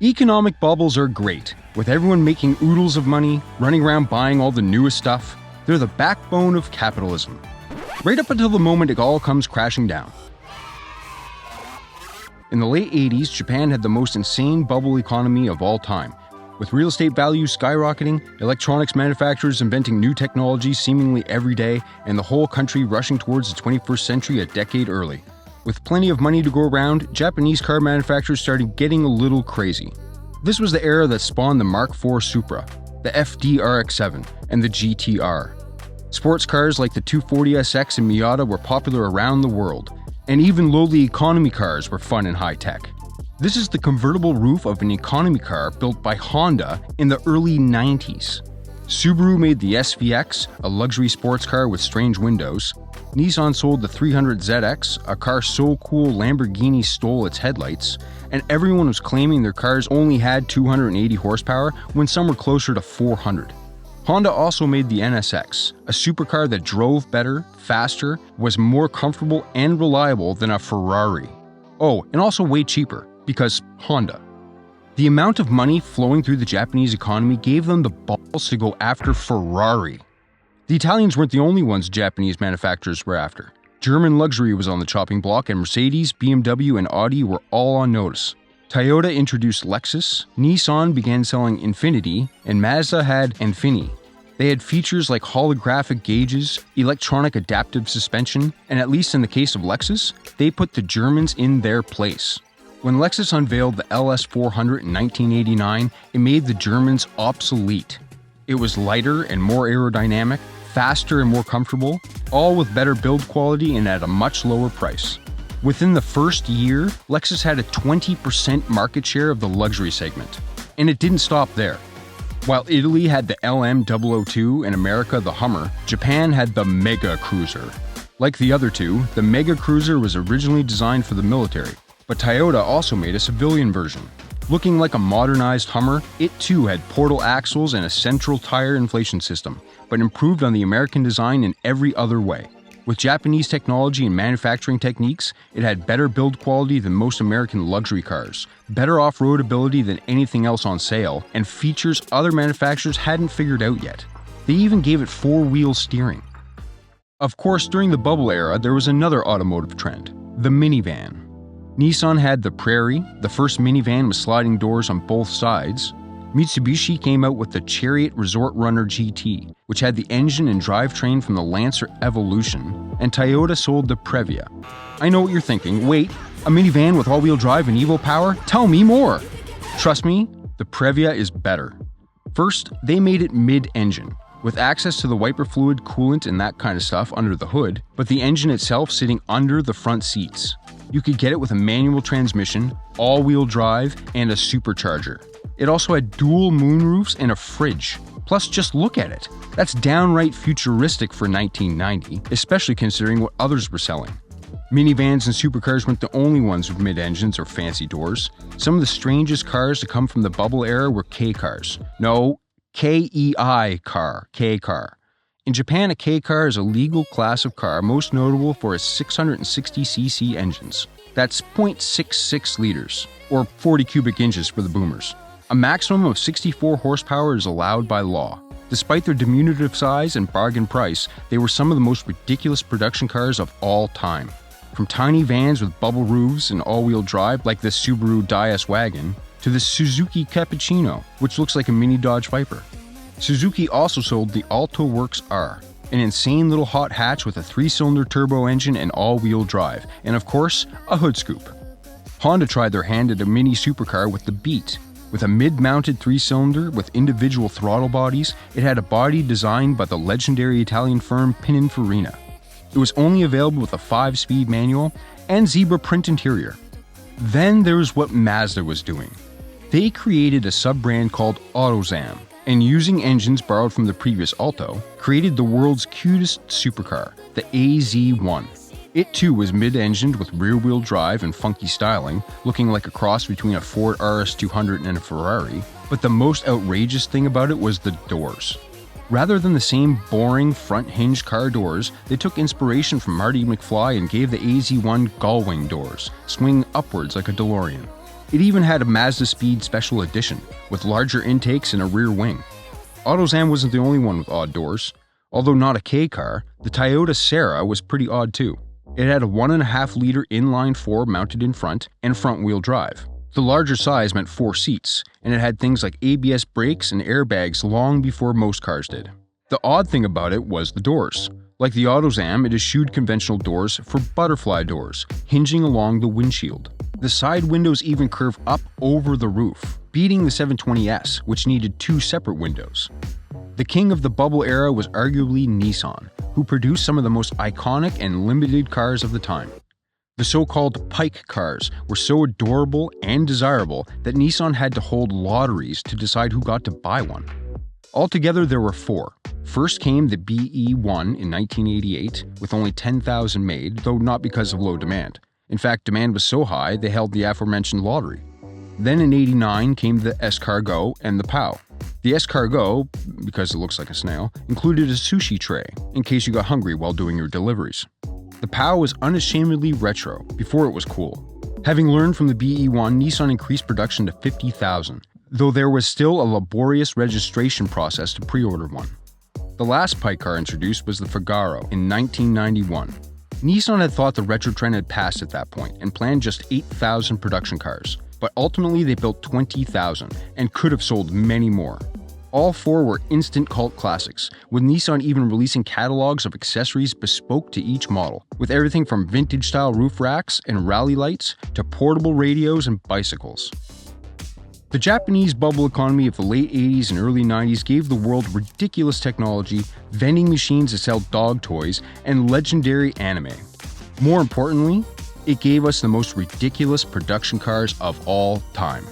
Economic bubbles are great, with everyone making oodles of money, running around buying all the newest stuff. They're the backbone of capitalism. Right up until the moment it all comes crashing down. In the late 80s, Japan had the most insane bubble economy of all time, with real estate values skyrocketing, electronics manufacturers inventing new technologies seemingly every day, and the whole country rushing towards the 21st century a decade early. With plenty of money to go around, Japanese car manufacturers started getting a little crazy. This was the era that spawned the Mark IV Supra, the FD RX-7, and the GTR. Sports cars like the 240SX and Miata were popular around the world, and even lowly economy cars were fun and high-tech. This is the convertible roof of an economy car built by Honda in the early 90s. Subaru made the SVX, a luxury sports car with strange windows. Nissan sold the 300ZX, a car so cool Lamborghini stole its headlights, and everyone was claiming their cars only had 280 horsepower when some were closer to 400. Honda also made the NSX, a supercar that drove better, faster, was more comfortable and reliable than a Ferrari. Oh, and also way cheaper, because Honda. The amount of money flowing through the Japanese economy gave them the balls to go after Ferrari. The Italians weren't the only ones Japanese manufacturers were after. German luxury was on the chopping block, and Mercedes, BMW, and Audi were all on notice. Toyota introduced Lexus, Nissan began selling Infiniti, and Mazda had Infini. They had features like holographic gauges, electronic adaptive suspension, and at least in the case of Lexus, they put the Germans in their place. When Lexus unveiled the LS400 in 1989, it made the Germans obsolete. It was lighter and more aerodynamic, faster and more comfortable, all with better build quality and at a much lower price. Within the first year, Lexus had a 20% market share of the luxury segment. And it didn't stop there. While Italy had the LM002 and America the Hummer, Japan had the Mega Cruiser. Like the other two, the Mega Cruiser was originally designed for the military, but Toyota also made a civilian version. Looking like a modernized Hummer, it too had portal axles and a central tire inflation system, but improved on the American design in every other way. With Japanese technology and manufacturing techniques, it had better build quality than most American luxury cars, better off-road ability than anything else on sale, and features other manufacturers hadn't figured out yet. They even gave it four-wheel steering. Of course, during the bubble era, there was another automotive trend, the minivan. Nissan had the Prairie, the first minivan with sliding doors on both sides. Mitsubishi came out with the Chariot Resort Runner GT, which had the engine and drivetrain from the Lancer Evolution, and Toyota sold the Previa. I know what you're thinking, wait, a minivan with all-wheel drive and Evo power? Tell me more! Trust me, the Previa is better. First, they made it mid-engine, with access to the wiper fluid, coolant, and that kind of stuff under the hood, but the engine itself sitting under the front seats. You could get it with a manual transmission, all-wheel drive, and a supercharger. It also had dual moonroofs and a fridge. Plus, just look at it. That's downright futuristic for 1990, especially considering what others were selling. Minivans and supercars weren't the only ones with mid-engines or fancy doors. Some of the strangest cars to come from the bubble era were K-cars. No, K-E-I car, K-car. In Japan, a K-car is a legal class of car most notable for its 660cc engines. That's 0.66 liters, or 40 cubic inches for the boomers. A maximum of 64 horsepower is allowed by law. Despite their diminutive size and bargain price, they were some of the most ridiculous production cars of all time. From tiny vans with bubble roofs and all-wheel drive like the Subaru Dias wagon, to the Suzuki Cappuccino, which looks like a mini Dodge Viper. Suzuki also sold the Alto Works R, an insane little hot hatch with a 3-cylinder turbo engine and all-wheel drive, and of course, a hood scoop. Honda tried their hand at a mini supercar with the Beat. With a mid-mounted 3-cylinder with individual throttle bodies, it had a body designed by the legendary Italian firm Pininfarina. It was only available with a 5-speed manual and zebra print interior. Then there was what Mazda was doing. They created a sub-brand called AutoZam, and using engines borrowed from the previous Alto, created the world's cutest supercar, the AZ1. It too was mid-engined with rear-wheel drive and funky styling, looking like a cross between a Ford RS200 and a Ferrari, but the most outrageous thing about it was the doors. Rather than the same boring front hinge car doors, they took inspiration from Marty McFly and gave the AZ1 gull-wing doors, swinging upwards like a DeLorean. It even had a Mazda Speed Special Edition, with larger intakes and a rear wing. AutoZam wasn't the only one with odd doors. Although not a K car, the Toyota Serra was pretty odd too. It had a 1.5-liter inline-4 mounted in front and front-wheel drive. The larger size meant 4 seats, and it had things like ABS brakes and airbags long before most cars did. The odd thing about it was the doors. Like the AutoZam, it eschewed conventional doors for butterfly doors, hinging along the windshield. The side windows even curve up over the roof, beating the 720S, which needed 2 separate windows. The king of the bubble era was arguably Nissan, who produced some of the most iconic and limited cars of the time. The so-called Pike cars were so adorable and desirable that Nissan had to hold lotteries to decide who got to buy one. Altogether, there were 4. First came the BE1 in 1988, with only 10,000 made, though not because of low demand. In fact, demand was so high they held the aforementioned lottery. Then in '89 came the S-Cargo and the POW. The S-Cargo, because it looks like a snail, included a sushi tray, in case you got hungry while doing your deliveries. The POW was unashamedly retro, before it was cool. Having learned from the BE1, Nissan increased production to 50,000, though there was still a laborious registration process to pre-order one. The last Pike car introduced was the Figaro in 1991. Nissan had thought the retro trend had passed at that point and planned just 8,000 production cars, but ultimately they built 20,000 and could have sold many more. All 4 were instant cult classics, with Nissan even releasing catalogs of accessories bespoke to each model, with everything from vintage-style roof racks and rally lights to portable radios and bicycles. The Japanese bubble economy of the late 80s and early 90s gave the world ridiculous technology, vending machines that sell dog toys, and legendary anime. More importantly, it gave us the most ridiculous production cars of all time.